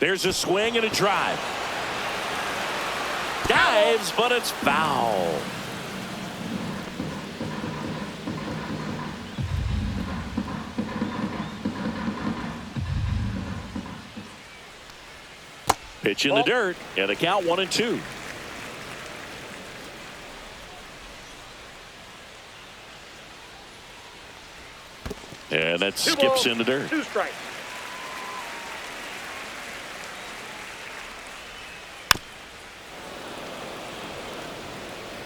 There's a swing and a drive. Dives, but it's foul. Pitch in the dirt, and a count 1-2. And that skips in the dirt. 2 strikes.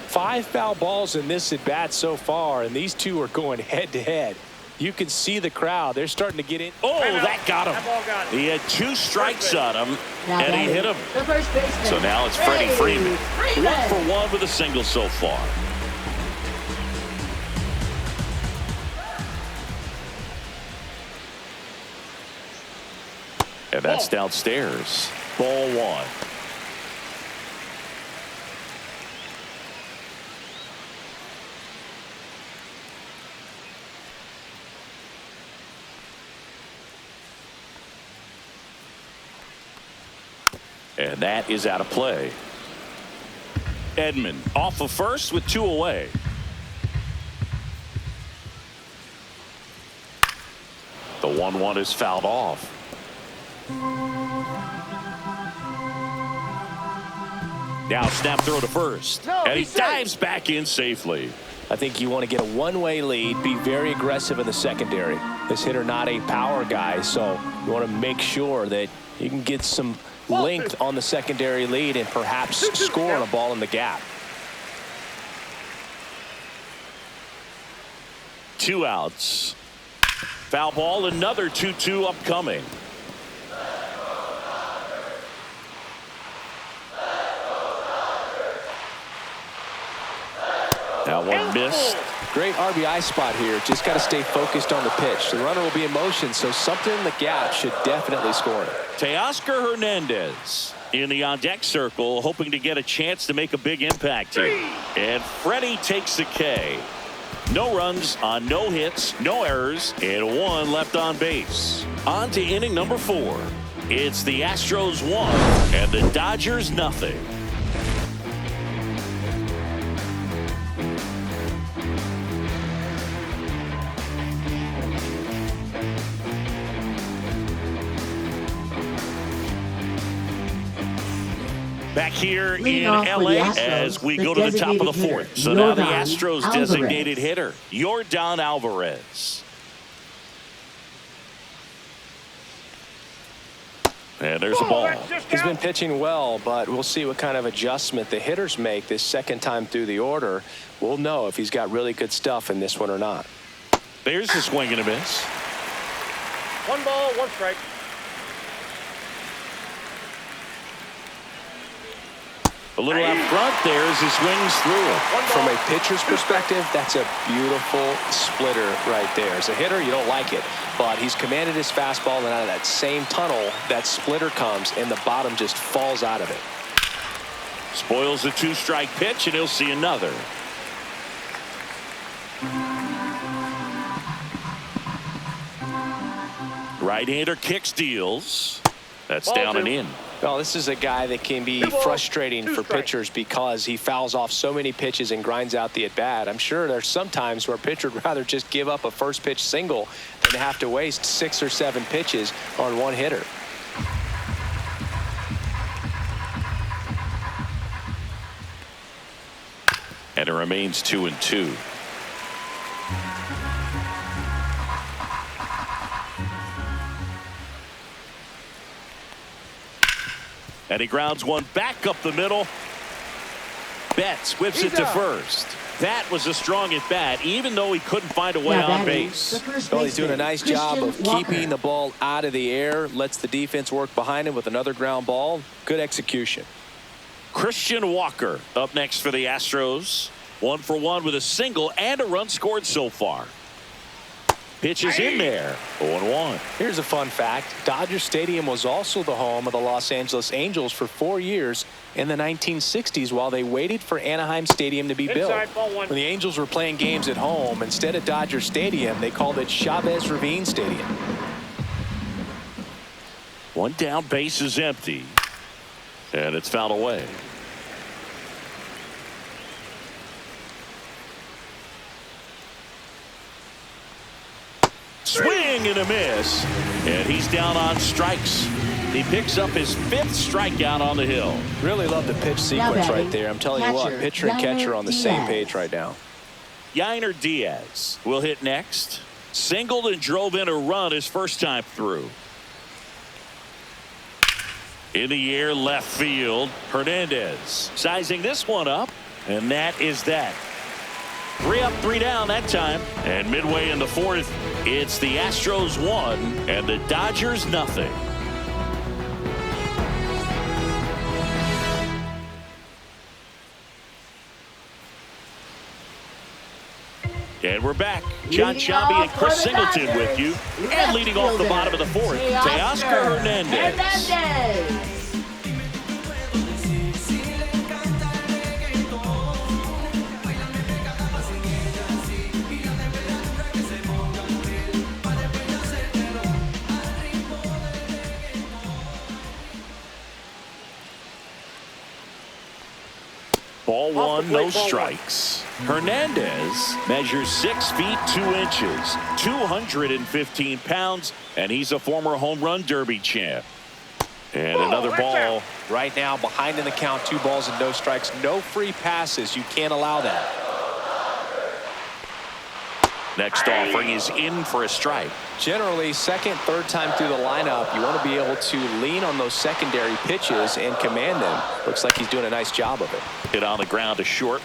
Five foul balls in this at bat so far, and these two are going head to head. You can see the crowd. They're starting to get in. Oh, that got him. That ball got him. He had 2 strikes on him, and he hit him. The first baseman. So now it's Freddie Freeman. Freeman. 1 for 1 with a single so far. And that's downstairs. Ball 1. And that is out of play. Edman off of first with 2 away. The 1-1 is fouled off. Now snap throw to first. And he dives back in safely. I think you want to get a one-way lead, be very aggressive in the secondary. This hitter not a power guy, so you want to make sure that you can get some length on the secondary lead and perhaps score on a ball in the gap. 2 outs. Foul ball, another 2-2 upcoming. That one missed. Great RBI spot here. Just got to stay focused on the pitch. The runner will be in motion, so something in the gap should definitely score it. Teoscar Hernandez in the on-deck circle, hoping to get a chance to make a big impact here. And Freddie takes the K. No runs on no hits, no errors, and 1 left on base. On to inning number 4. It's the Astros 1 and the Dodgers nothing. Back here in L.A. as we go to the top of the 4th. So now the Astros designated hitter, Yordan Alvarez. And there's a ball. He's been pitching well, but we'll see what kind of adjustment the hitters make this second time through the order. We'll know if he's got really good stuff in this one or not. There's a swing and a miss. 1 ball, 1 strike. A little out front there as he swings through it. From a pitcher's perspective, that's a beautiful splitter right there. As a hitter, you don't like it, but he's commanded his fastball, and out of that same tunnel, that splitter comes, and the bottom just falls out of it. Spoils the 2-strike pitch, and he'll see another. Right-hander kicks, deals. That's down and in. Well, this is a guy that can be frustrating for pitchers because he fouls off so many pitches and grinds out the at-bat. I'm sure there's some times where a pitcher would rather just give up a first pitch single than to have to waste 6 or 7 pitches on one hitter. And it remains 2-2. And he grounds one back up the middle. Betts whips it to first. That was a strong at bat, even though he couldn't find a way on base. Well, he's doing a nice job of keeping the ball out of the air, lets the defense work behind him with another ground ball. Good execution. Christian Walker up next for the Astros. 1 for 1 with a single and a run scored so far. Pitches in there. 0-1. Here's a fun fact. Dodger Stadium was also the home of the Los Angeles Angels for 4 years in the 1960s while they waited for Anaheim Stadium to be built. When the Angels were playing games at home, instead of Dodger Stadium, they called it Chavez Ravine Stadium. One down, base is empty. And it's fouled away. Swing and a miss. And he's down on strikes. He picks up his 5th strikeout on the hill. Really love the pitch sequence right there. I'm telling you what, pitcher and catcher on the same page right now. Yainer Diaz will hit next. Singled and drove in a run his first time through. In the air, left field. Hernandez sizing this one up, and that is that. 3 up, 3 down that time. And midway in the 4th, it's the Astros 1 and the Dodgers nothing. And we're back. John Sciambi and Chris Singleton with you. And leading off the bottom of the 4th, Teoscar Hernandez. Ball 1, no strikes. Hernandez measures 6 feet 2 inches, 215 pounds, and he's a former home run derby champ. And another ball. Right now, behind in the count, 2 balls and no strikes, no free passes. You can't allow that. Next offering is in for a strike. Generally, second, third time through the lineup, you want to be able to lean on those secondary pitches and command them. Looks like he's doing a nice job of it. Hit on the ground to short.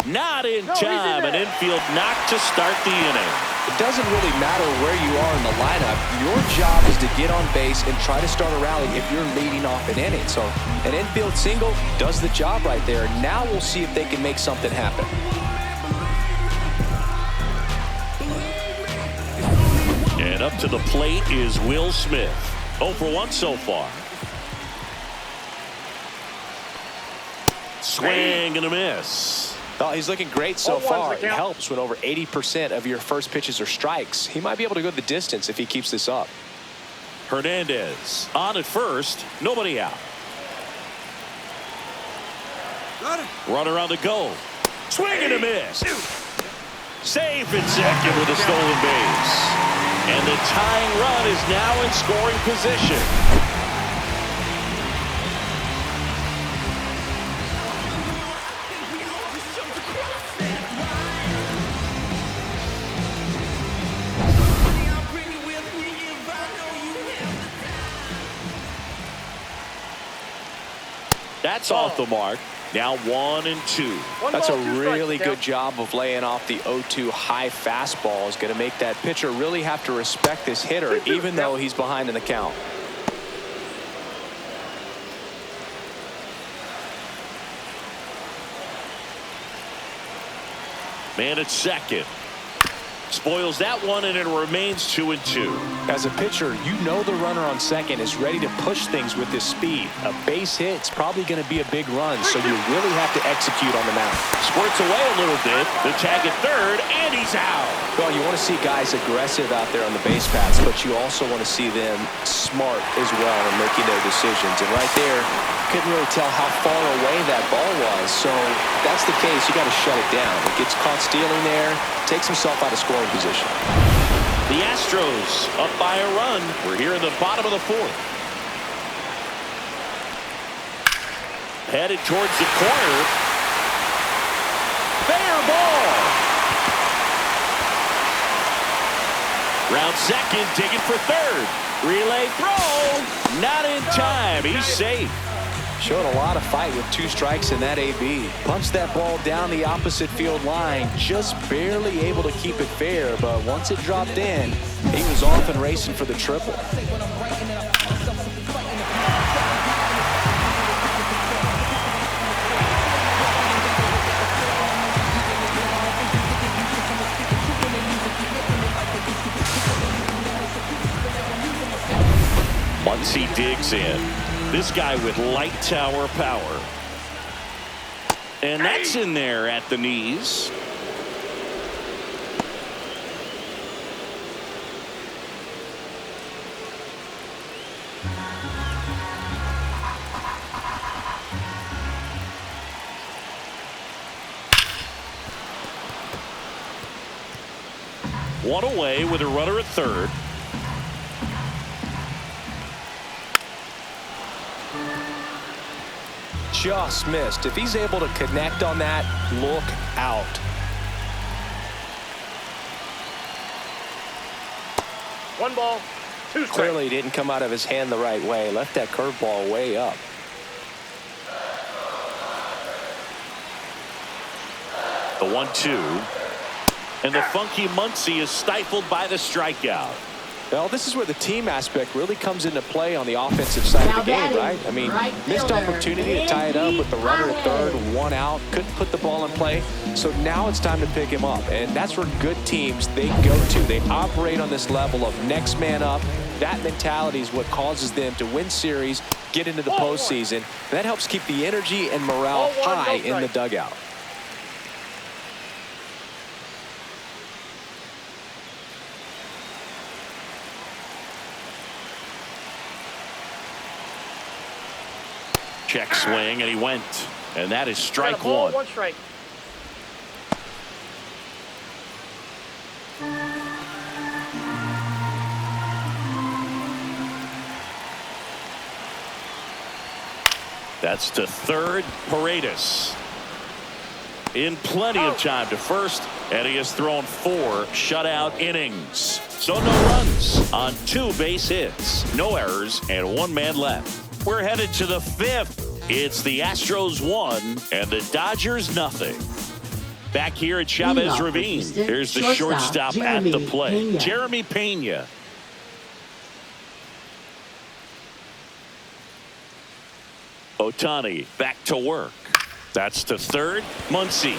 Not in time. An infield knock to start the inning. It doesn't really matter where you are in the lineup. Your job is to get on base and try to start a rally if you're leading off an inning. So an infield single does the job right there. Now we'll see if they can make something happen. And up to the plate is Will Smith. 0 for 1 so far. Swing and a miss. Oh, he's looking great so far. It helps when over 80% of your first pitches are strikes. He might be able to go the distance if he keeps this up. Hernandez on at first. Nobody out. Runner on the go. Swing and a miss. Safe at second with a stolen base. And the tying run is now in scoring position. That's off the mark. Now 1 and 2. That's a really good job of laying off the 0-2 high fastball. Is going to make that pitcher really have to respect this hitter, even though he's behind in the count. Man at second. Spoils that one, and it remains 2 and 2. As a pitcher, you know the runner on second is ready to push things with his speed. A base hit's probably going to be a big run, so you really have to execute on the mound. Squirts away a little bit. The tag at third, and he's out. Well, you want to see guys aggressive out there on the base paths, but you also want to see them smart as well in making their decisions. And right there, couldn't really tell how far away that ball was. So if that's the case, you got to shut it down. It gets caught stealing there, takes himself out of scoring position. The Astros up by a run. We're here in the bottom of the 4th. Headed towards the corner. Fair ball. Round second, digging for third. Relay throw. Not in time. He's safe. Showed a lot of fight with 2 strikes in that AB. Punched that ball down the opposite field line, just barely able to keep it fair, but once it dropped in, he was off and racing for the triple. Once he digs in. This guy with light tower power. And that's in there at the knees. One away with a runner at third. Just missed. If he's able to connect on that, look out. One ball, two strikes. Clearly didn't come out of his hand the right way. Left that curveball way up. The 1-2. And the funky Muncy is stifled by the strikeout. Well, this is where the team aspect really comes into play on the offensive side of the game, right? I mean, missed opportunity to tie it up with the runner at third, one out, couldn't put the ball in play. So now it's time to pick him up. And that's where good teams, they go to. They operate on this level of next man up. That mentality is what causes them to win series, get into the postseason. And that helps keep the energy and morale high in the dugout. Check swing, and he went. And that is strike one. One strike. That's to third. Paredes in plenty of time to first, and he has thrown 4 shutout innings. So no runs on 2 base hits, no errors, and 1 man left. We're headed to the 5th. It's the Astros 1 and the Dodgers nothing. Back here at Chavez Ravine, here's the shortstop at the plate, Jeremy Pena. Ohtani back to work. That's to third. Muncy.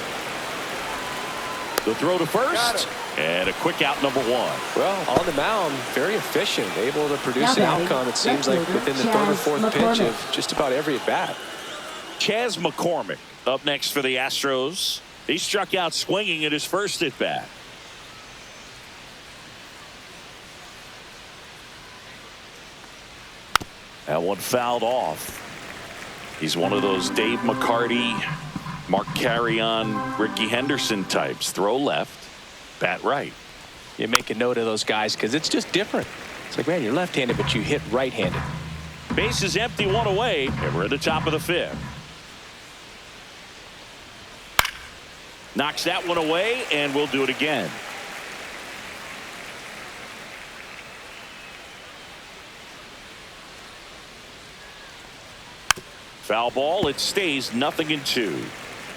The throw to first. And a quick out, number 1. Well, on the mound, very efficient, able to produce an outcome, it seems like, within the third or fourth pitch of just about every at-bat. Chas McCormick up next for the Astros. He struck out swinging at his first at-bat. That one fouled off. He's one of those Dave McCarty, Mark Carrion, Ricky Henderson types. Throw left, bat right. You make a note of those guys because it's just different. It's like, man, you're left-handed, but you hit right-handed. Base is empty, 1 away, and we're at the top of the 5th. Knocks that one away, and we'll do it again. Foul ball. It stays 0-2.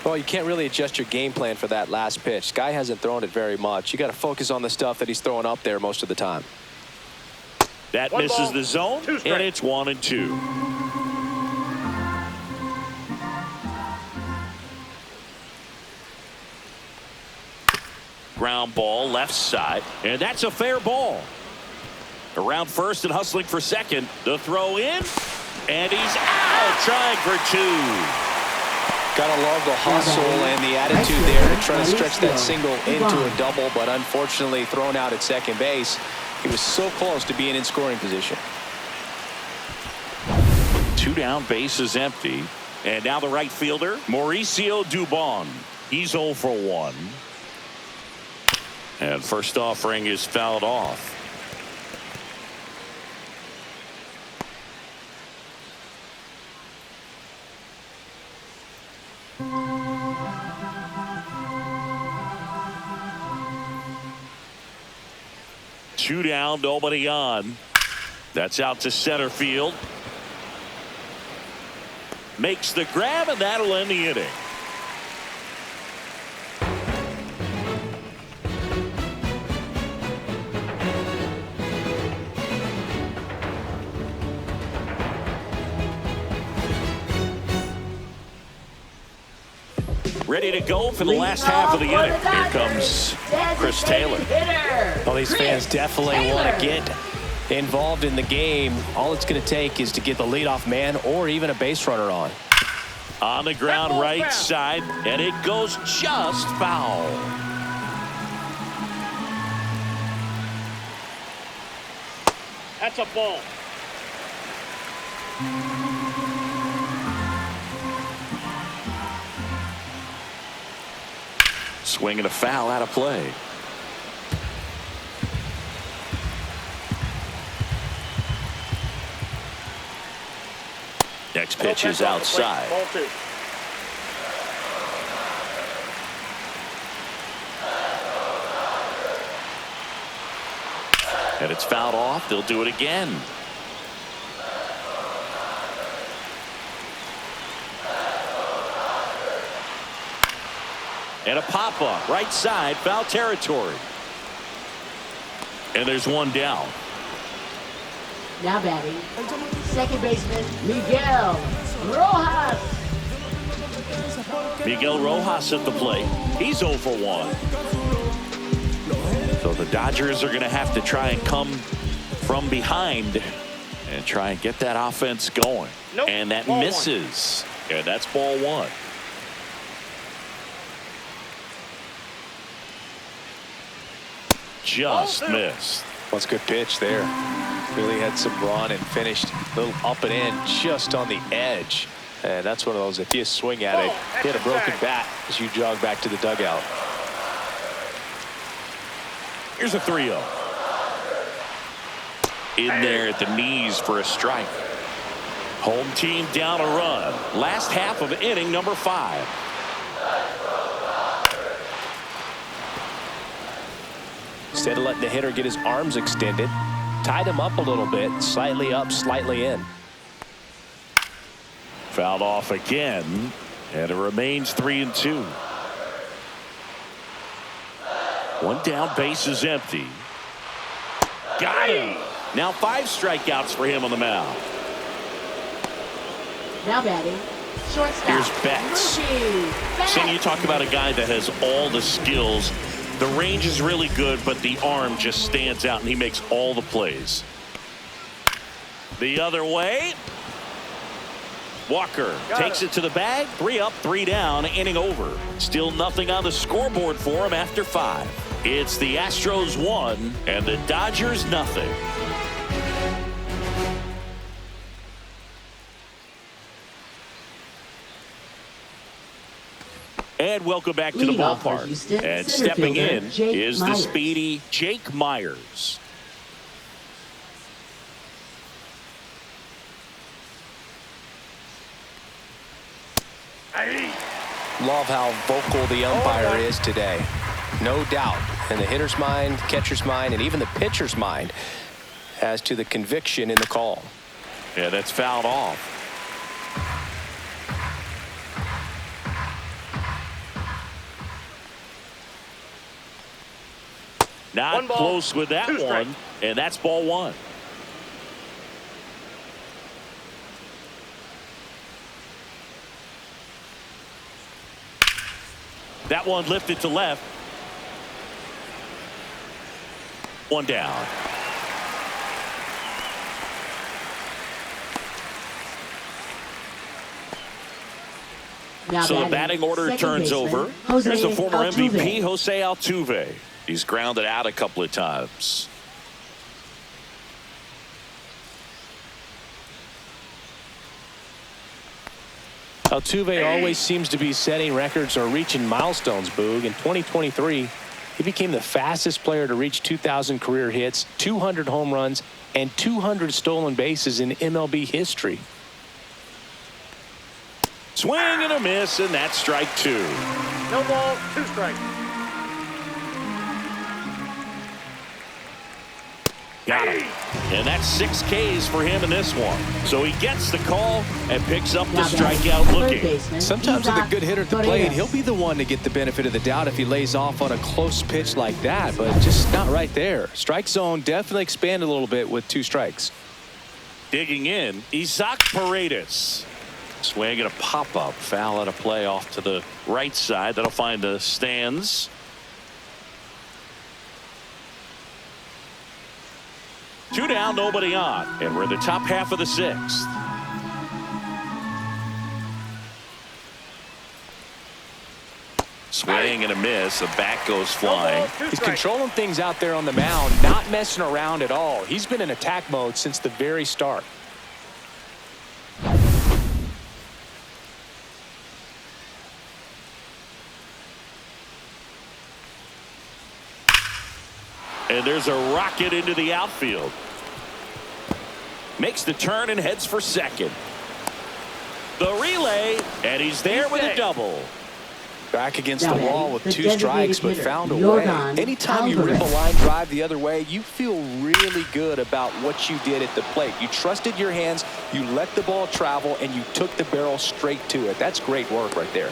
Well, you can't really adjust your game plan for that last pitch. Guy hasn't thrown it very much. You got to focus on the stuff that he's throwing up there most of the time. That One misses ball, the zone, and it's 1-2. Ground ball left side, and that's a fair ball. Around first and hustling for second. The throw in, and he's out, trying for 2. Gotta love the hustle and the attitude there to try to stretch that single into a double, but unfortunately thrown out at second base. He was so close to being in scoring position. 2 down, base is empty. And now the right fielder, Mauricio Dubon. He's 0 for 1. And first offering is fouled off. Two down, nobody on. That's out to center field. Makes the grab, and that'll end the inning. Ready to go for the last half of the inning. Here comes Chris Taylor. Well, these fans definitely want to get involved in the game. All it's going to take is to get the leadoff man or even a base runner on. On the ground right side, and it goes just foul. That's a ball. Swing and a foul out of play. next pitch is outside. Ball 2. And it's fouled off. They'll do it again. And a pop-up, right side, foul territory. And there's one down. Now batting, second baseman Miguel Rojas. Miguel Rojas at the plate. He's 0 for 1. So the Dodgers are going to have to try and come from behind and try and get that offense going. Nope. And that Ball misses. And that's ball 1. Just missed. That's a good pitch there. Really had some run and finished a little up and in just on the edge. And that's one of those, if you swing at it, hit a broken bat as you jog back to the dugout. Here's a 3-0. In there at the knees for a strike. Home team down a run. Last half of inning number 5. Instead of letting the hitter get his arms extended, tied him up a little bit, slightly up, slightly in. Fouled off again, and it remains 3-2. One down, base is empty. Got him. Now 5 strikeouts for him on the mound. Now batting, shortstop. Here's Betts. Saying you talk about a guy that has all the skills. The range is really good, but the arm just stands out, and he makes all the plays. The other way. Walker takes it to the bag. 3 up, 3 down, inning over. Still nothing on the scoreboard for him after 5. It's the Astros 1 and the Dodgers nothing. And welcome back to the Leadoff for ballpark. Houston, And center stepping fielder, in Jake is the Myers. speedy Jake Myers. Love how vocal the umpire is today. No doubt in the hitter's mind, catcher's mind, and even the pitcher's mind as to the conviction in the call. Yeah, that's fouled off. Not One ball, close with that 2 one, strikes. and that's ball 1. That one lifted to left. One down. Now So the batting order second turns baseman, over. Jose There's the former Altuve. MVP, Jose Altuve. He's grounded out a couple of times. Altuve always seems to be setting records or reaching milestones, Boog. In 2023, he became the fastest player to reach 2,000 career hits, 200 home runs, and 200 stolen bases in MLB history. Swing and a miss, and that's strike 2. No ball, 2 strikes. Got him. And that's 6 Ks for him in this one. So he gets the call and picks up the Now batting, strikeout third looking. baseman, Sometimes with a Isaac good hitter at the Torres. plate, he'll be the one to get the benefit of the doubt if he lays off on a close pitch like that, but just not right there. Strike zone definitely expanded a little bit with 2 strikes. Digging in, Isaac Paredes. Swing and a pop-up. Foul at a play off to the right side. That'll find the stands. Two down, nobody on. And we're in the top half of the 6th. Swing and a miss. The bat goes flying. He's controlling things out there on the mound, not messing around at all. He's been in attack mode since the very start. And there's a rocket into the outfield. Makes the turn and heads for second. The relay, and he's there with a double. Back against Now the wall batting, with the 2 strikes, but designated found a hitter, way. Yordan Anytime you rip a Alvarez. line drive the other way, you feel really good about what you did at the plate. You trusted your hands, you let the ball travel, and you took the barrel straight to it. That's great work right there.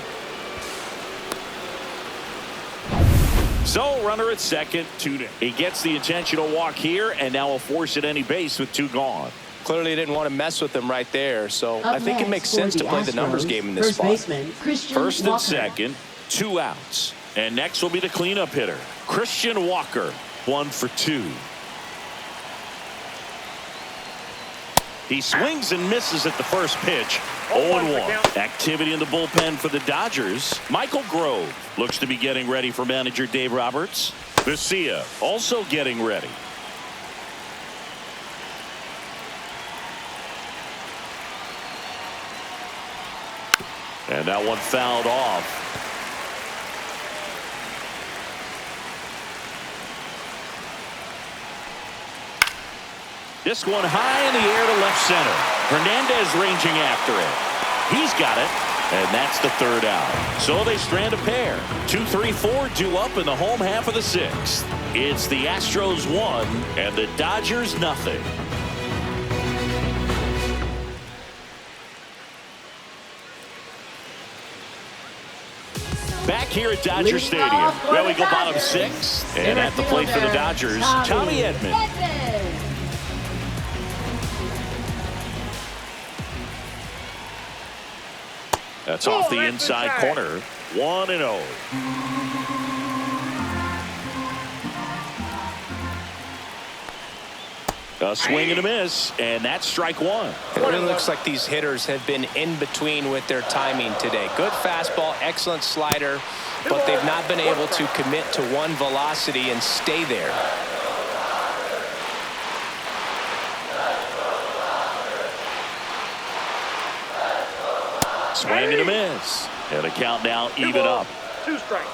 So runner at second, 2 down. He gets the intentional walk here, and now will force at any base with 2 gone. Clearly didn't want to mess with them right there, so Up I think it next makes for sense the to play the numbers Astros, game in this first spot. baseman, Christian First and Walker. second, 2 outs. And next will be the cleanup hitter, Christian Walker, 1 for 2. He swings and misses at the first pitch. 0-1. Activity in the bullpen for the Dodgers. Michael Grove looks to be getting ready for manager Dave Roberts. Vesia also getting ready. And that one fouled off. This one high in the air to left center. Hernandez ranging after it. He's got it. And that's the 3rd out. So they strand a pair. 2, 3, 4 due up in the home half of the 6th. It's the Astros 1 and the Dodgers nothing. Back here at Dodger Stadium. Well, we go bottom 6. And at the plate for the Dodgers, Tommy Edman. That's off the inside corner. 1-0. A swing and a miss, and that's strike 1. It really looks like these hitters have been in between with their timing today. Good fastball, excellent slider, but they've not been able to commit to one velocity and stay there. Swing and a miss. And a count now even up. 2 strikes.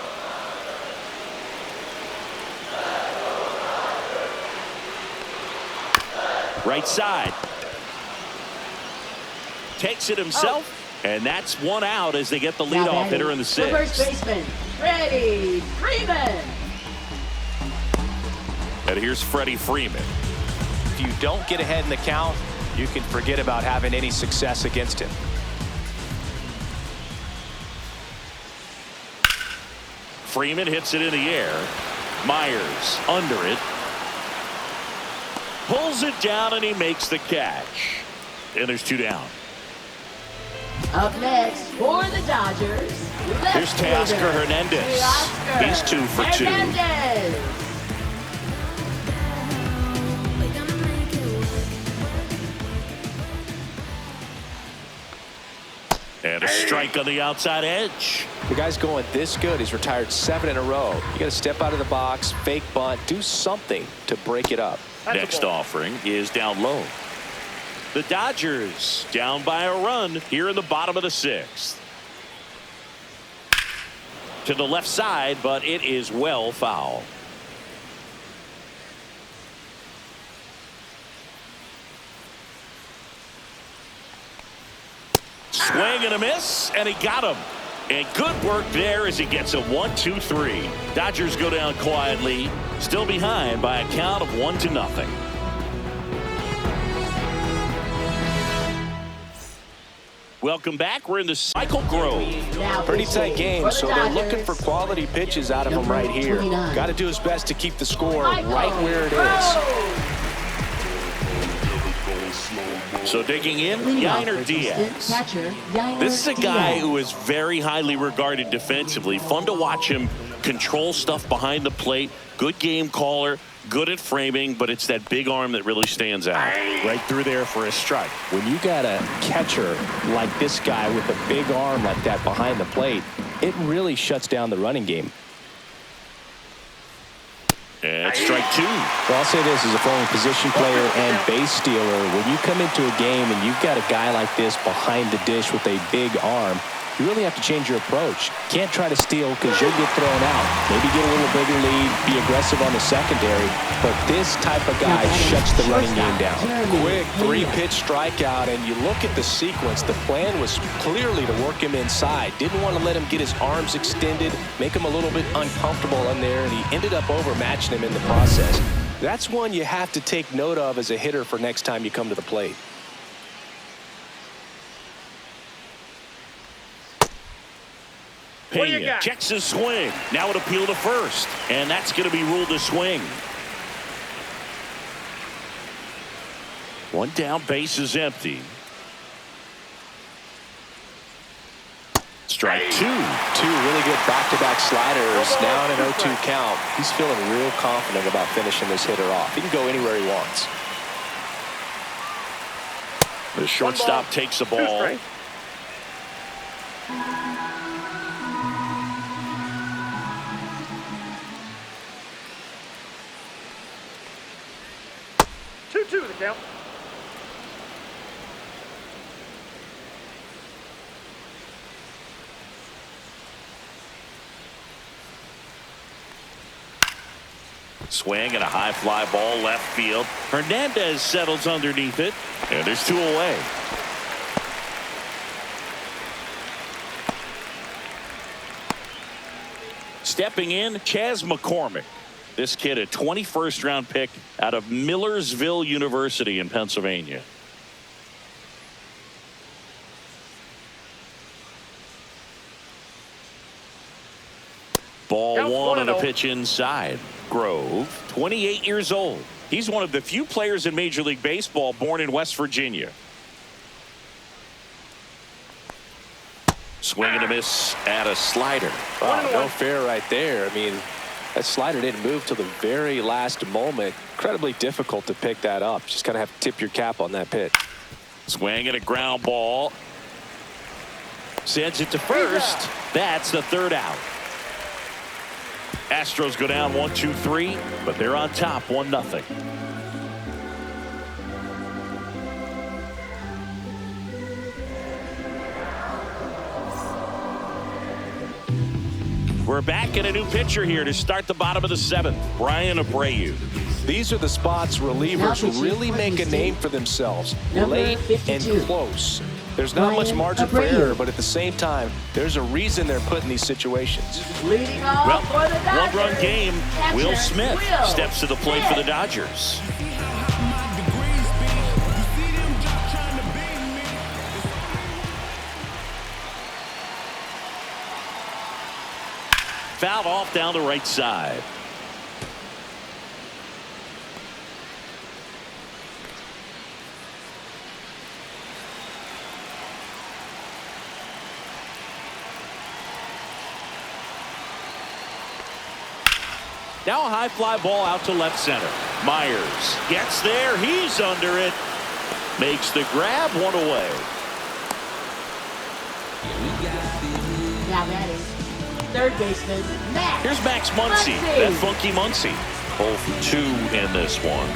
Right side. Takes it himself. And that's 1 out as they get the Now leadoff hitter in the batting, the first 6th. baseman, Freddie Freeman. And here's Freddie Freeman. If you don't get ahead in the count, you can forget about having any success against him. Freeman hits it in the air. Myers under it. Pulls it down and he makes the catch. And there's 2 down. Up next for the Dodgers, left Here's Teoscar fielder, Hernandez. Teoscar He's 2 for 2. Hernandez. And a strike on the outside edge. The guy's going this good. He's retired 7 in a row. You got to step out of the box, fake bunt, do something to break it up. Next offering is down low. The Dodgers down by a run here in the bottom of the 6th. To the left side, but it is well foul. Swing and a miss, and he got him. And good work there as he gets a 1-2-3. Dodgers go down quietly, still behind by a count of 1-0. Welcome back. We're in the Michael Grove. Now Pretty pitching tight game, for the so they're Dodgers, looking for quality pitches out of him number right here. 29. Got to do his best to keep the score Michael right where it is. Grove. So digging in, Leading off Yainer for Diaz. Houston, catcher, Yainer This is a guy Diaz. who is very highly regarded defensively. Fun to watch him control stuff behind the plate. Good game caller, good at framing, but it's that big arm that really stands out. Right through there for a strike. When you got a catcher like this guy with a big arm like that behind the plate, it really shuts down the running game. And strike 2. Well, I'll say this as a former position player and base stealer. When you come into a game and you've got a guy like this behind the dish with a big arm, you really have to change your approach. Can't try to steal because you'll get thrown out. Maybe get a little bigger lead, be aggressive on the secondary. But this type of guy shuts the running game down. Quick 3-pitch strikeout, and you look at the sequence. The plan was clearly to work him inside. Didn't want to let him get his arms extended, make him a little bit uncomfortable in there, and he ended up overmatching him in the process. That's one you have to take note of as a hitter for next time you come to the plate. Pena checks his swing. Now an appeal to first. And that's going to be ruled a swing. One down, base is empty. Strike 2. 2 really good back-to-back sliders. Now in an 0-2 count. He's feeling real confident about finishing this hitter off. He can go anywhere he wants. The shortstop takes the ball. 2-2 the count. Swing and a high fly ball left field. Hernandez settles underneath it. And there's 2 away. Stepping in, Chas McCormick. This kid, a 21st round pick out of Millersville University in Pennsylvania. Ball 1 and a pitch inside. Grove, 28 years old. He's one of the few players in Major League Baseball born in West Virginia. Swing and a miss at a slider. Oh, no fair right there. I mean, that slider didn't move till the very last moment. Incredibly difficult to pick that up. Just kind of have to tip your cap on that pitch. Swing and a ground ball. Sends it to first. That's the 3rd out. Astros go down 1-2-3, but they're on top 1-0. We're back in a new pitcher here to start the bottom of the 7th. Brian Abreu. These are the spots relievers really make a name for themselves. Late and close. There's not much margin for error, but at the same time, there's a reason they're put in these situations. Leading off for the Dodgers. 1-run game. Will Smith steps to the plate for the Dodgers. Fouled off down the right side. Now a high fly ball out to left center. Myers gets there. He's under it. Makes the grab, 1 away. Now batting, 3rd baseman, Max. Here's Max Muncy. That funky Muncy. 0 for 2 in this one.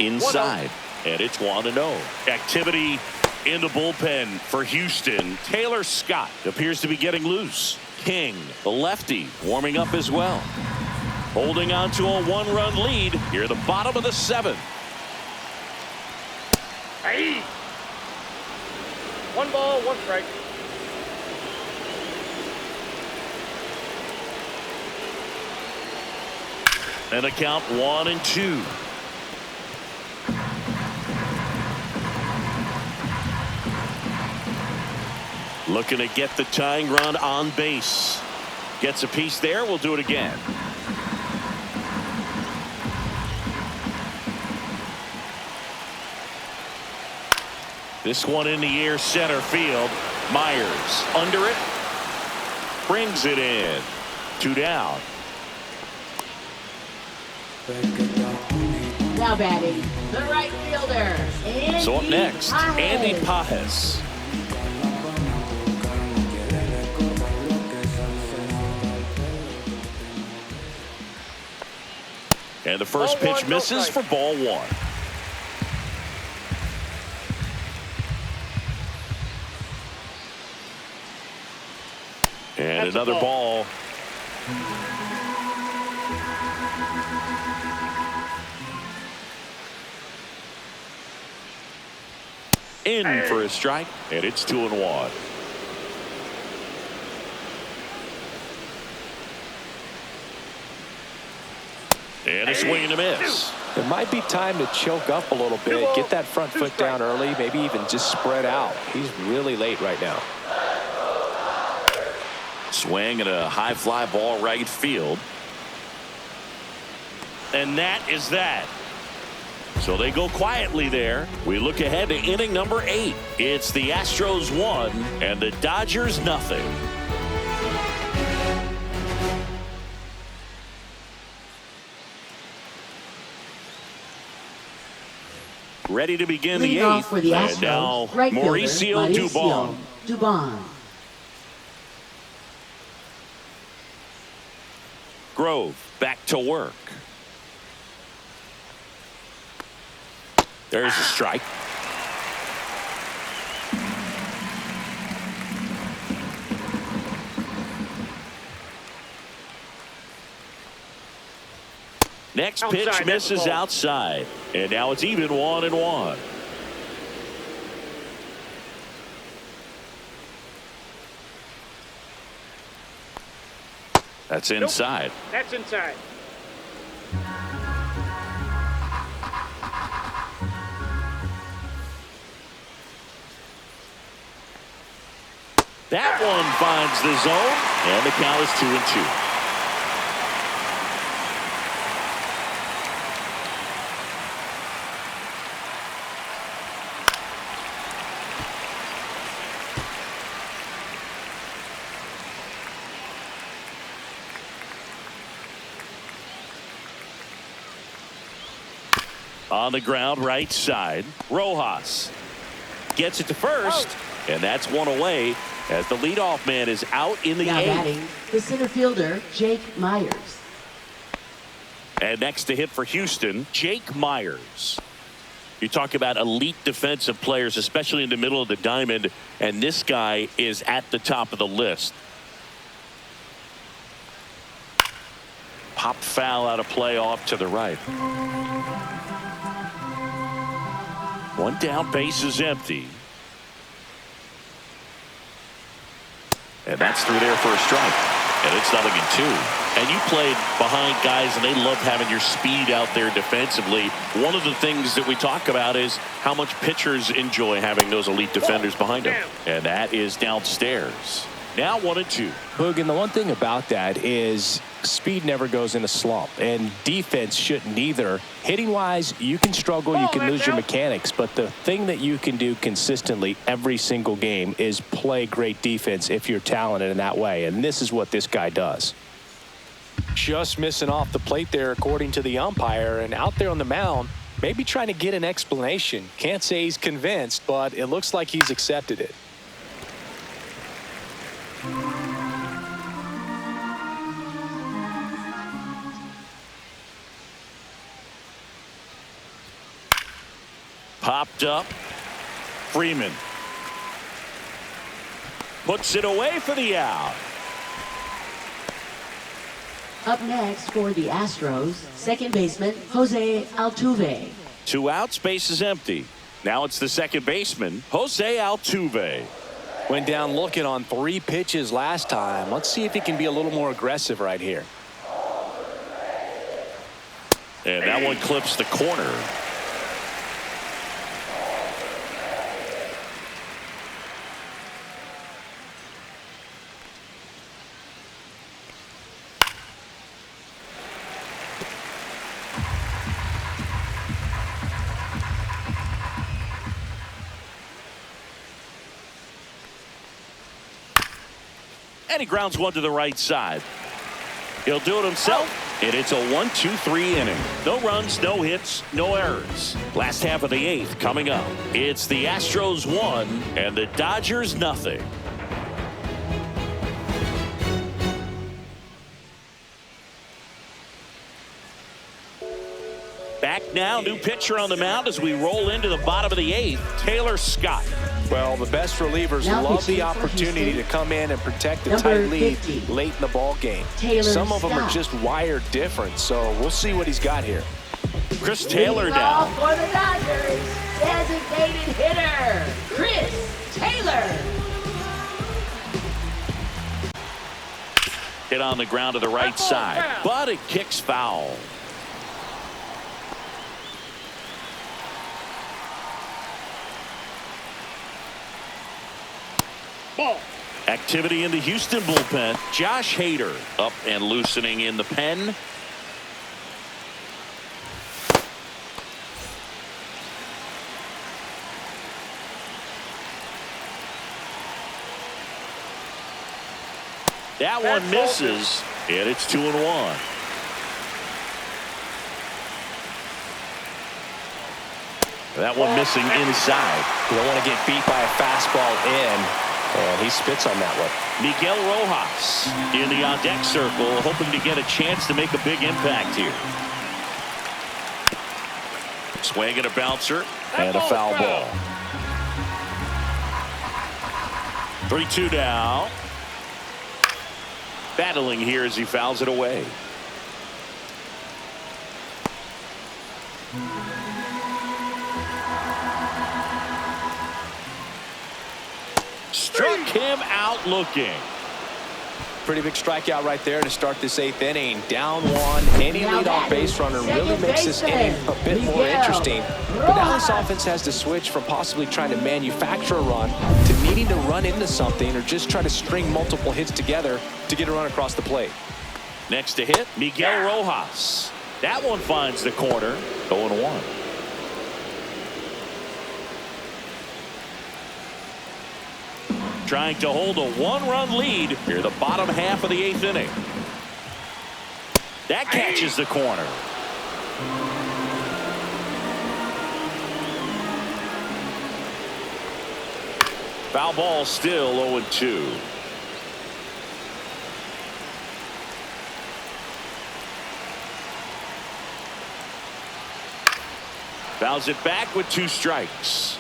Inside. And it's 1-0. Activity in the bullpen for Houston. Taylor Scott appears to be getting loose. King, the lefty, warming up as well. Holding on to a 1-run lead here at the bottom of the 7th. Hey. 1 ball, 1 strike. And a count 1-2. Looking to get the tying run on base. Gets a piece there. We'll do it again. This one in the air, center field. Myers under it. Brings it in. 2 down. Now batting, the right fielder, Andy So up next, Pages. Andy Pages. And the first Ball pitch one, no misses for strike. ball one. And That's a another ball. In for a strike, and it's 2-1. And a swing and a miss. It might be time to choke up a little bit, get that front foot down early, maybe even just spread out. He's really late right now. Swing and a high fly ball right field. And that is that. So they go quietly there. We look ahead to inning number 8. It's the Astros 1 and the Dodgers nothing. Ready to begin Leading the off 8th. for the And Astros, now right fielder, Mauricio Dubon. Dubon. Grove back to work. There's a strike. Next pitch Outside, that's a misses ball. outside. And now it's even 1-1. That's inside. That's inside. That one finds the zone, and the count is 2-2. On the ground, right side, Rojas gets it to first, and that's one away as the leadoff man is out in the Now 8th. batting, the center fielder, Jake Myers. And next to hit for Houston, Jake Myers. You talk about elite defensive players, especially in the middle of the diamond, and this guy is at the top of the list. Popped foul out of play off to the right. One down, base is empty. And that's through there for a strike. And it's 0-2. And you played behind guys, and they love having your speed out there defensively. One of the things that we talk about is how much pitchers enjoy having those elite defenders behind them. And that is downstairs. Now 1-2. Boog, and the one thing about that is speed never goes in a slump, and defense shouldn't either. Hitting wise, you can struggle, you can lose your mechanics, but the thing that you can do consistently every single game is play great defense if you're talented in that way, and this is what this guy does. Just missing off the plate there according to the umpire, and out there on the mound maybe trying to get an explanation. Can't say he's convinced, but it looks like he's accepted it. Popped up. Freeman puts it away for the out. Up next for the Astros, second baseman, Jose Altuve. 2 outs, base is empty. Now it's the second baseman, Jose Altuve. Went down looking on 3 pitches last time. Let's see if he can be a little more aggressive right here. And that one clips the corner. And he grounds one to the right side. He'll do it himself, and it's a 1-2-3 inning. No runs, no hits, no errors. Last half of the 8th coming up. It's the Astros 1 and the Dodgers nothing. now. New pitcher on the mound as we roll into the bottom of the 8th. Taylor Scott. Well, the best relievers Now love the pitching for opportunity to Houston, come in and protect a number tight lead 50, late in the ball game. Taylor Some of them are Scott. just wired different, so we'll see what he's got here. Chris Taylor Leading off down. for the Dodgers, designated hitter, Chris Taylor. Hit on the ground to the right side, but it kicks foul. Ball. Activity in the Houston bullpen. Josh Hader up and loosening in the pen. That one misses, and it's 2-1. That one missing inside. You don't want to get beat by a fastball in, and he spits on that one. Miguel Rojas in the on-deck circle, hoping to get a chance to make a big impact here. Swing and a bouncer, and a foul ball. 3-2 now. Battling here as he fouls it away. Struck him out looking. Pretty big strikeout right there to start this 8th inning. Down one. Any Now leadoff that base is runner really second makes this inning baseman, a bit more Miguel interesting. But now this Rojas. offense has to switch from possibly trying to manufacture a run to needing to run into something or just try to string multiple hits together to get a run across the plate. Next to hit, Miguel Rojas. That one finds the corner. 0-1. Trying to hold a 1-run lead here, the bottom half of the 8th inning. That catches the corner. Foul ball, still 0-2. Fouls it back with 2 strikes.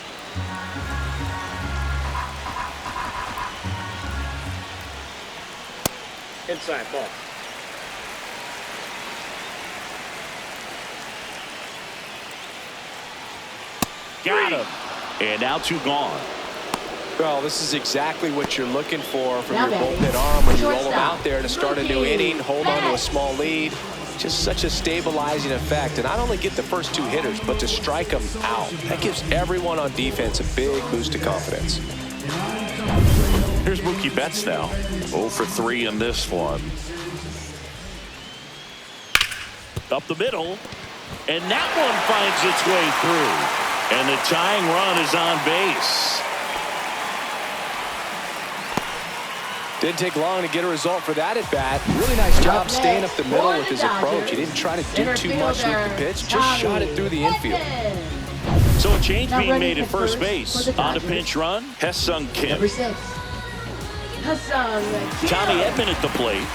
Inside ball. Got him. And now 2 gone. Well, this is exactly what you're looking for from Now your batting, bullpen arm when you roll them shortstop, out there to start a new Mookie inning, hold on to a Betts. small lead. Just such a stabilizing effect. And not only get the first 2 hitters, but to strike them out. That gives everyone on defense a big boost of confidence. Here's Mookie Betts now. 0 for 3 in this one. Up the middle. And that one finds its way through. And the tying run is on base. Didn't take long to get a result for that at bat. Really nice job staying up the middle with his approach. He didn't try to do too much with the pitch, just shot it through the infield. So a change Now being ready made at at first first base. for the On the Dodgers. pinch run, Hesung Kim. Number 6, Hassan Kim. Tommy Edman at the plate.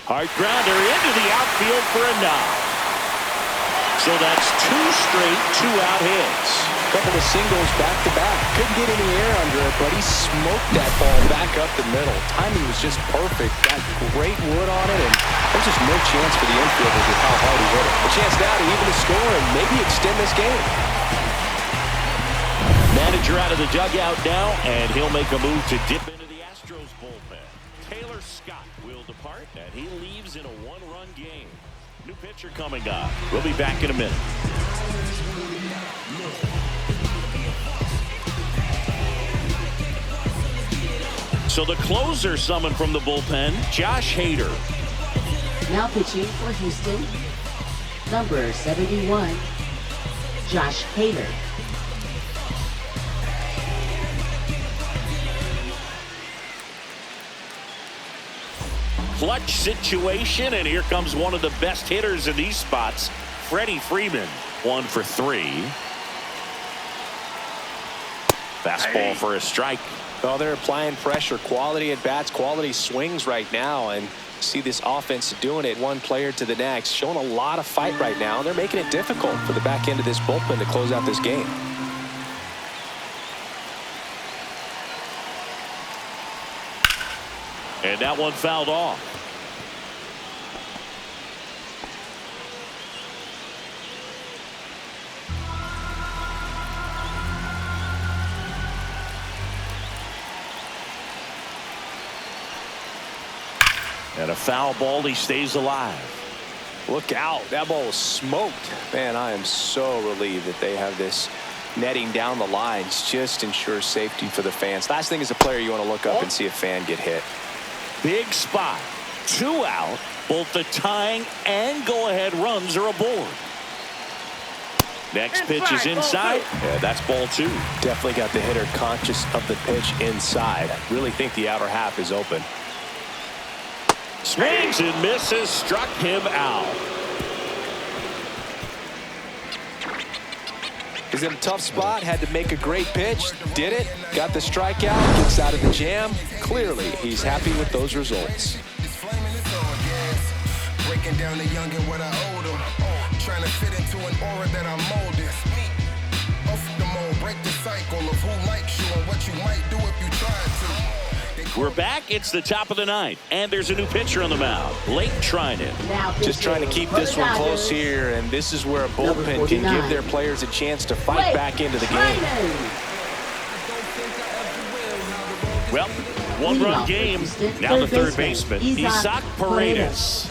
Hard grounder into the outfield for a knock. So that's 2 straight 2-out hits. Couple of singles back-to-back. Couldn't get any air under it, but he smoked that ball back up the middle. Timing was just perfect. Got great wood on it, and there's just no chance for the infielders with how hard he hit it. A chance now to even the score and maybe extend this game. Manager out of the dugout now, and he'll make a move to dip into the Astros bullpen. Taylor Scott will depart, and he leaves in a 1-run game. New pitcher coming up. We'll be back in a minute. So the closer summoned from the bullpen, Josh Hader. Now pitching for Houston, number 71, Josh Hader. Clutch situation, and here comes one of the best hitters in these spots, Freddie Freeman. 1 for 3. Fastball for a strike. Well, they're applying pressure, quality at bats, quality swings right now, and see this offense doing it one player to the next, showing a lot of fight right now, and they're making it difficult for the back end of this bullpen to close out this game. And that one fouled off. And a foul ball. He stays alive. Look out. That ball was smoked. Man, I am so relieved that they have this netting down the lines. Just ensures safety for the fans. Last thing as a player, you want to look up and see a fan get hit. Big spot. 2 out. Both the tying and go-ahead runs are aboard. Next pitch is inside. Yeah, that's ball 2. Definitely got the hitter conscious of the pitch inside. I really think the outer half is open. Swings and misses, struck him out. He's in a tough spot, had to make a great pitch, did it, got the strikeout, gets out of the jam. Clearly, he's happy with those results. Breaking down the young and what I owed him. Trying to fit into an aura that I molded. Off the mold, break the cycle of who likes you and what you might do if you tried to. We're back. It's the top of the 9th, and there's a new pitcher on the mound, Blake Treinen. Just trying to keep this one close here, and this is where a bullpen can give their players a chance to fight back into the game. Well, one-run game. Now the third baseman, Isaac Paredes.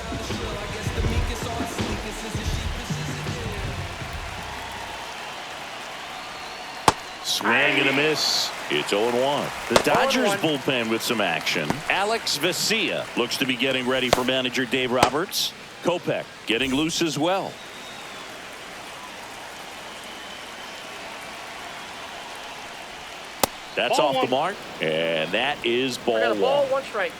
Swing and a miss. It's 0-1. The Dodgers bullpen with some action. Alex Vesia looks to be getting ready for manager Dave Roberts. Kopech getting loose as well. That's Ball off the 1. mark. And that is ball I got a 1. ball, 1 strike.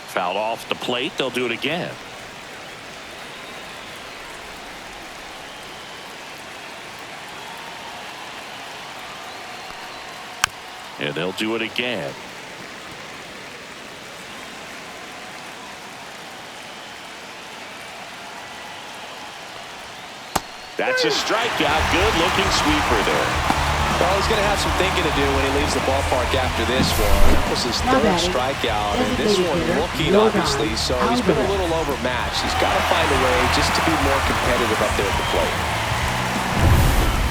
Fouled off the plate. They'll do it again. And they'll do it again. That's a strikeout. Good looking sweeper there. Well, he's going to have some thinking to do when he leaves the ballpark after this one. That was his third strikeout, and this one looking obviously, so he's been a little overmatched. He's got to find a way just to be more competitive up there at the plate.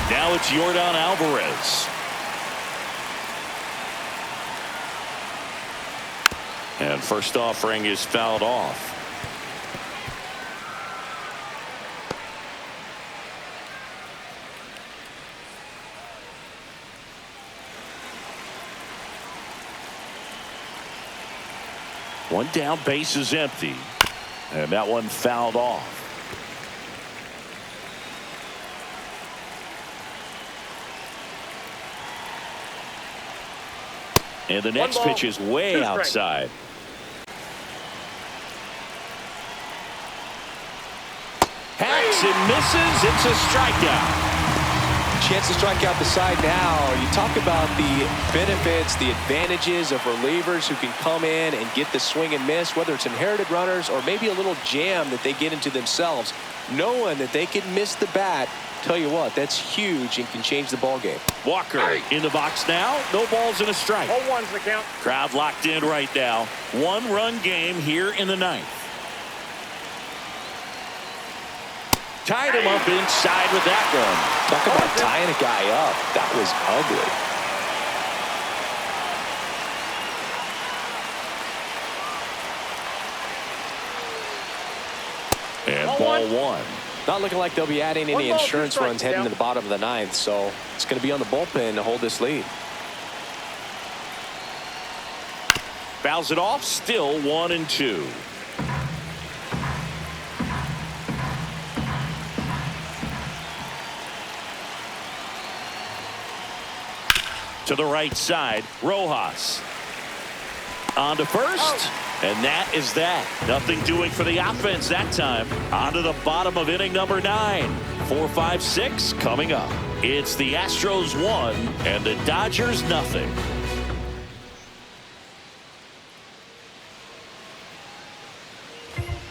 Now it's Yordan Alvarez. And first offering is fouled off. One down, base is empty. And that one fouled off. And the next pitch is way outside. Hacks and misses. It's a strikeout. Chance to strike out the side now. You talk about the benefits, the advantages of relievers who can come in and get the swing and miss, whether it's inherited runners or maybe a little jam that they get into themselves. Knowing that they can miss the bat, tell you what, that's huge and can change the ball game. Walker in the box now. No balls and a strike. 0-1's the count. Crowd locked in right now. 1-run game here in the 9th. Tied him up inside with that one. Talk about tying a guy up. That was ugly. And ball 1. Not looking like they'll be adding any 1 ball, 2 insurance strikes runs heading down. to the bottom of the 9th, so it's going to be on the bullpen to hold this lead. Fouls it off. Still 1-2. To the right side, Rojas. On to first. And that is that. Nothing doing for the offense that time. On to the bottom of inning number 9. 4-5-6 coming up. It's the Astros 1 and the Dodgers nothing.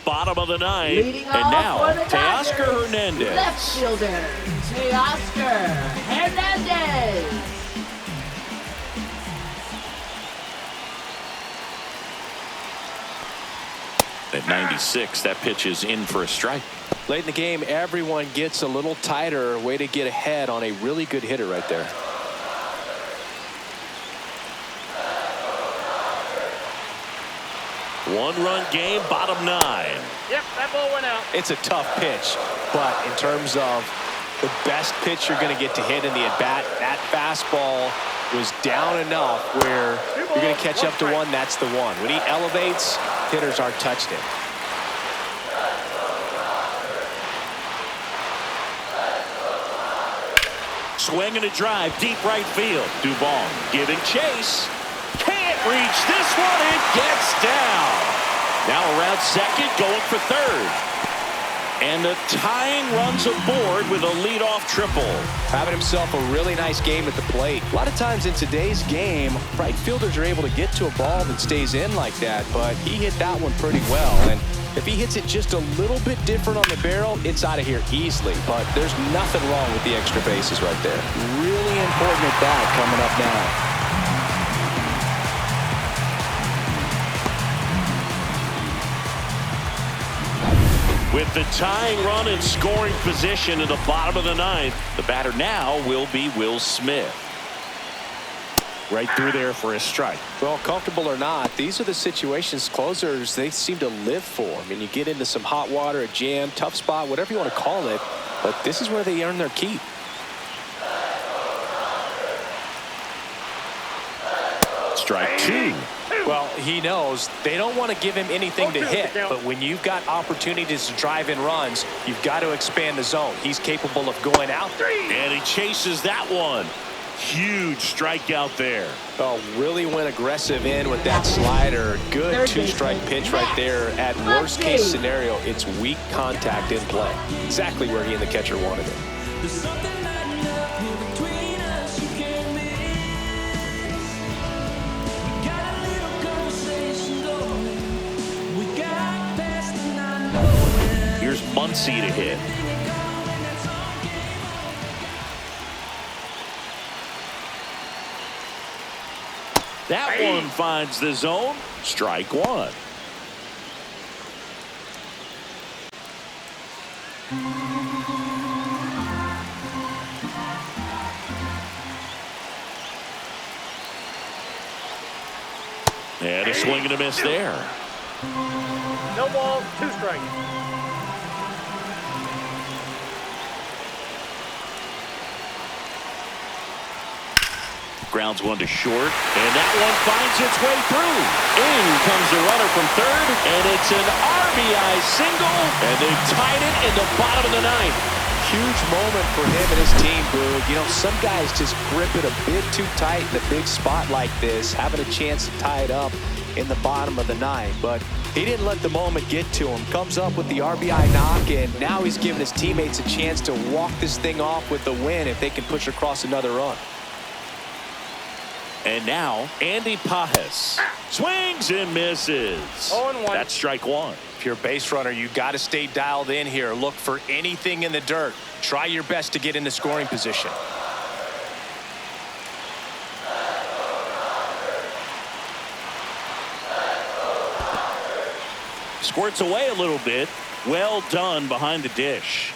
Bottom of the 9th. Leading And off now for the Teoscar Dodgers, Hernandez. left fielder, Teoscar Hernandez. At 96, that pitch is in for a strike. Late in the game, everyone gets a little tighter. Way to get ahead on a really good hitter right there. One-run game, bottom 9. Yep, that ball went out. It's a tough pitch, but in terms of the best pitch you're going to get to hit in the at-bat, that fastball was down enough where you're going to catch up to one. That's the one. When he elevates, hitters aren't touching it. Swing and a drive, deep right field. Duvall giving chase. Can't reach this one. It gets down. Now around second, going for third. And the tying runs aboard with a leadoff triple. Having himself a really nice game at the plate. A lot of times in today's game, right fielders are able to get to a ball that stays in like that, but he hit that one pretty well. And if he hits it just a little bit different on the barrel, it's out of here easily. But there's nothing wrong with the extra bases right there. Really important at bat coming up now. With the tying run in scoring position in the bottom of the 9th, the batter now will be Will Smith. Right through there for a strike. Well, comfortable or not, these are the situations closers they seem to live for. I mean, you get into some hot water, a jam, tough spot, whatever you want to call it, but this is where they earn their keep. Strike 2. Well, he knows they don't want to give him anything to hit, but when you've got opportunities to drive in runs, you've got to expand the zone. He's capable of going out there. And he chases that one. Huge strikeout there. Oh, really went aggressive in with that slider. Good two-strike pitch right there. At worst case scenario, it's weak contact in play. Exactly where he and the catcher wanted it. Here's Muncy to hit. That one finds the zone. Strike 1. And a swing and a miss there. No ball, 2 strikes. Grounds one to short, and that one finds its way through. In comes the runner from third, and it's an RBI single, and they've tied it in the bottom of the 9th. Huge moment for him and his team, Boog. You know, some guys just grip it a bit too tight in a big spot like this, having a chance to tie it up in the bottom of the 9th, but he didn't let the moment get to him. Comes up with the RBI knock, and now he's giving his teammates a chance to walk this thing off with the win if they can push across another run. And now, Andy Pages swings and misses. 0-1. That's strike 1. If you're a base runner, you got to stay dialed in here. Look for anything in the dirt. Try your best to get into scoring position. Squirts away a little bit. Well done behind the dish.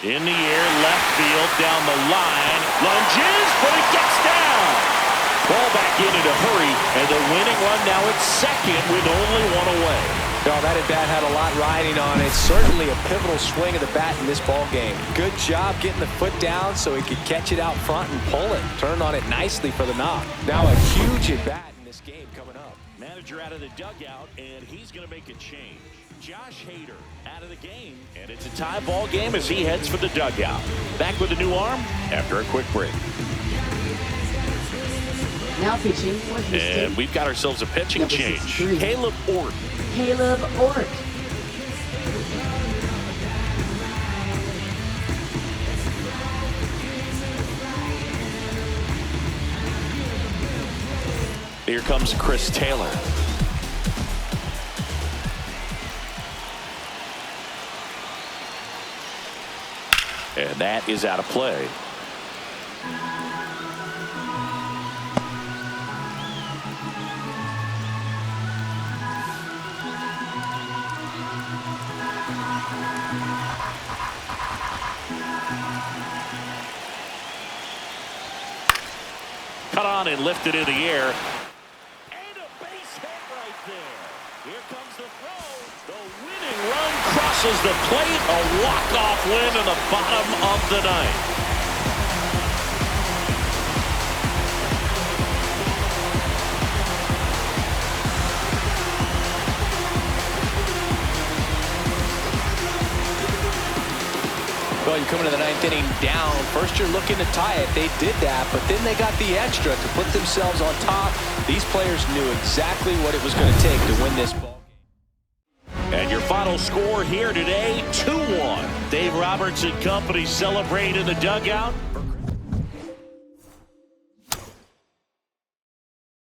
In the air, left field, down the line. Lunges, but it gets down. Ball back in a hurry, and the winning run now at second with only one away. Well, that at-bat had a lot riding on it. Certainly a pivotal swing of the bat in this ball game. Good job getting the foot down so he could catch it out front and pull it. Turned on it nicely for the knock. Now a huge at-bat in this game coming up. manager out of the dugout, and he's going to make a change. Josh Hader out of the game, and it's a tie ball game as he heads for the dugout. Back with a new arm after a quick break. Now pitching for Houston. And we've got ourselves a pitching Number change. 63. Caleb Ort. Caleb Ort. Here comes Chris Taylor. And that is out of play. Cut on and lifted in the air. And a base hit right there. Here comes the throw. The winning run crosses the plate. A walk-off win in the bottom of the ninth. Well, you're coming to the ninth inning down. First, you're looking to tie it. They did that, but then they got the extra to put themselves on top. These players knew exactly what it was going to take to win this ball game. And your final score here today, 2-1. Dave Roberts and company celebrate in the dugout.